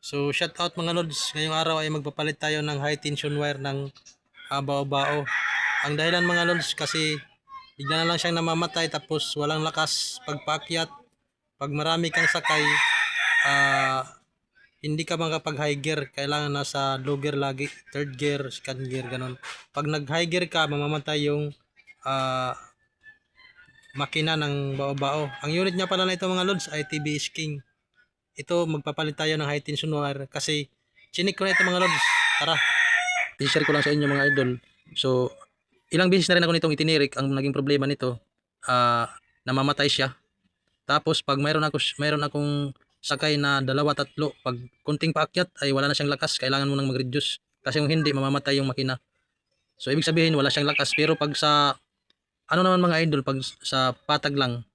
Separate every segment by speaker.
Speaker 1: So shout out mga lods, ngayong araw ay magpapalit tayo ng high tension wire ng bao-bao. Ang dahilan mga lods kasi bigla na lang siyang namamatay tapos walang lakas pagpaakyat. Pag marami kang sakay, ah, hindi ka makapag high gear, kailangan nasa low gear lagi, third gear, second gear, ganun. Pag nag high gear ka, mamamatay yung ah, makina ng bao-bao. Ang unit niya pala na ito mga lods ay TBS King. Ito magpapalit tayo ng high tension wire kasi chinik ko na ito mga lods. Tara, i-share ko lang sa inyo mga idol. So ilang beses na rin ako nitong itinirik. Ang naging problema nito, namamatay siya. Tapos pag mayroon akong sakay na dalawa tatlo, pag kunting paakyat ay wala na siyang lakas, kailangan mo nang mag-reduce kasi kung hindi mamamatay yung makina. So ibig sabihin wala siyang lakas, pero pag sa ano naman mga idol, pag sa patag lang,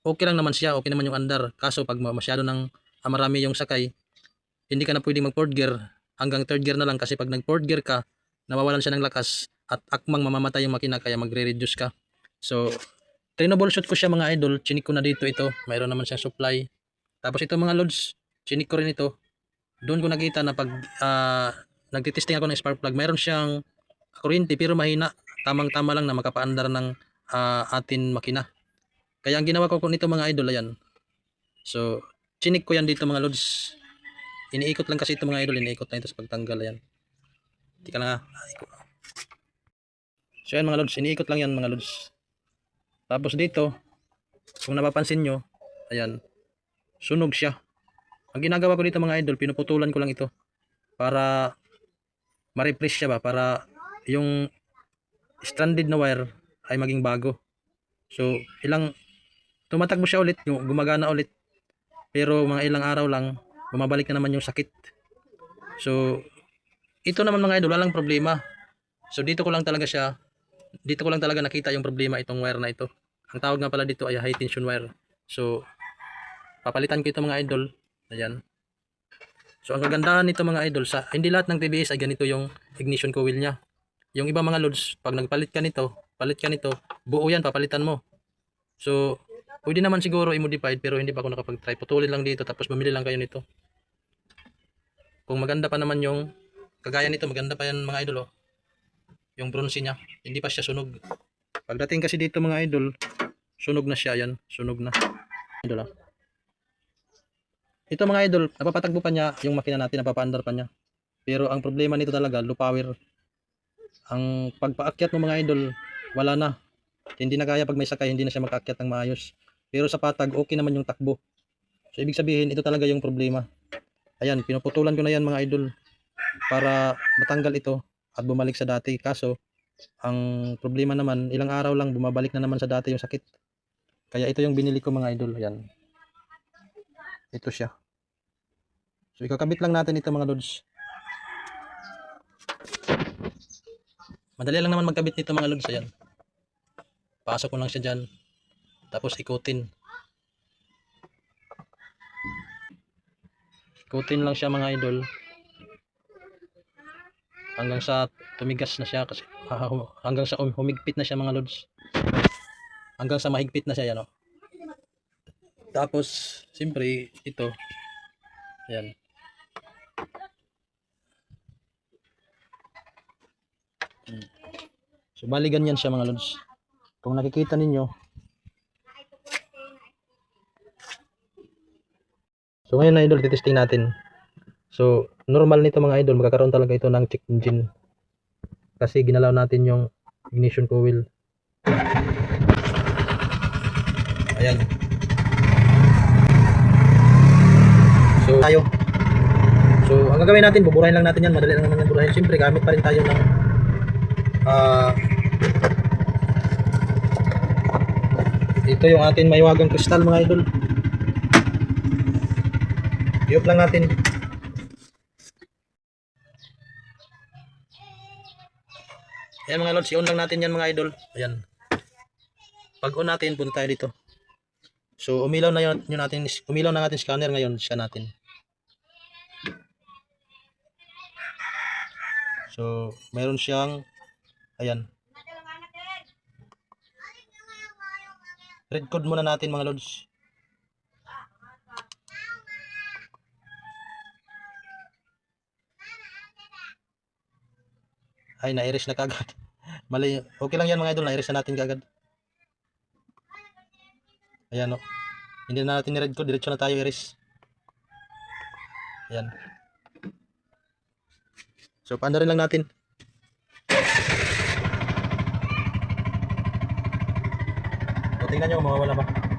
Speaker 1: okay lang naman siya, okay naman yung andar. Kaso pag masyado ng marami yung sakay, hindi ka na pwedeng mag fourth gear, hanggang third gear na lang kasi pag nag fourth gear ka, nawawalan siya ng lakas at akmang mamamatay yung makina kaya magre-reduce ka. So troubleshoot ko siya mga idol, chinik ko na dito ito, mayroon naman siyang supply. Tapos ito mga loads, chinik ko rin ito. Doon ko nakita na pag nagtitesting ako ng spark plug, mayroon siyang kuryente pero mahina, tamang-tama lang na makapaandar ng atin makina. Kaya ang ginawa ko nito mga idol, ayan. So, chinik ko yan dito mga loads. Iniikot lang kasi ito mga idol, iniikot na ito sa pagtanggal, ayan. Hindi ka na nga. So, yan mga loads, iniikot lang yan mga loads. Tapos dito, kung napapansin nyo, ayan, sunog siya. Ang ginagawa ko dito mga idol, pinuputulan ko lang ito para ma-refresh siya ba, para yung stranded na wire ay maging bago. So, tumatakbo siya ulit, gumagana ulit. Pero mga ilang araw lang, bumabalik na naman yung sakit. So, ito naman mga idol, walang problema. So, dito ko lang talaga nakita yung problema itong wire na ito. Ang tawag nga pala dito ay high tension wire. So, papalitan ko ito mga idol. Ayan. So, ang kagandahan nito mga idol, hindi lahat ng TBS ay ganito yung ignition coil niya. Yung iba mga loads, pag nagpalit ka nito, buo yan, papalitan mo. So, pwede naman siguro i-modified pero hindi pa ako nakapag-try. Putulin lang dito tapos bumili lang kayo nito. Kung maganda pa naman yung kagaya nito, maganda pa yan mga idol, oh. Yung bronze niya, hindi pa siya sunog. Pagdating kasi dito mga idol, sunog na siya yan, sunog na. Idol, ah. Ito mga idol, napapatagpo pa niya yung makina natin, napapaandar pa niya. Pero ang problema nito talaga, low power. Ang pagpaakyat ng mga idol, wala na. Hindi na kaya pag may sakay, hindi na siya makaakyat ng maayos. Pero sa patag, okay naman yung takbo. So ibig sabihin, ito talaga yung problema. Ayan, pinuputulan ko na yan mga idol para matanggal ito at bumalik sa dati. Kaso, ang problema naman, ilang araw lang bumabalik na naman sa dati yung sakit. Kaya ito yung binili ko mga idol. Ayan. Ito siya. So ikakabit lang natin ito mga lods. Madali lang naman magkabit nito mga lods. Ayan. Pasok ko lang siya dyan. Tapos ikutin. Ikutin lang siya mga idol. Hanggang sa tumigas na siya kasi hanggang sa humigpit na siya mga lods. Hanggang sa mahigpit na siya yan, oh. Tapos siyempre ito. Ayan. So bali ganyan siya mga lods. Kung nakikita ninyo. So ngayon na idol, titesting natin. So normal nito mga idol, magkakaroon talaga ito ng check engine. Kasi ginalaw natin yung ignition coil. Ayan. So tayo. So ang gagawin natin, buburahin lang natin yan. Madali lang naman yung burahin. Siyempre gamit pa rin tayo ng ito yung atin maiwagang kristal mga idol. Iyop lang natin. Ayan mga lods, i-on lang natin yan mga idol. Ayan. Pag on natin, punta tayo dito. So umilaw na yun natin, umilaw na natin scanner ngayon, scan natin. So mayroon siyang, ayan. Red code muna natin mga lods. Ay, na-iris na kagad. Mali. Okay lang yan mga idol, na-iris na natin kagad. Ayan o. Hindi na natin ni-red ko, diretso na tayo iris. Ayan. So, paano rin lang natin. So, tingnan nyo, mawawala ba?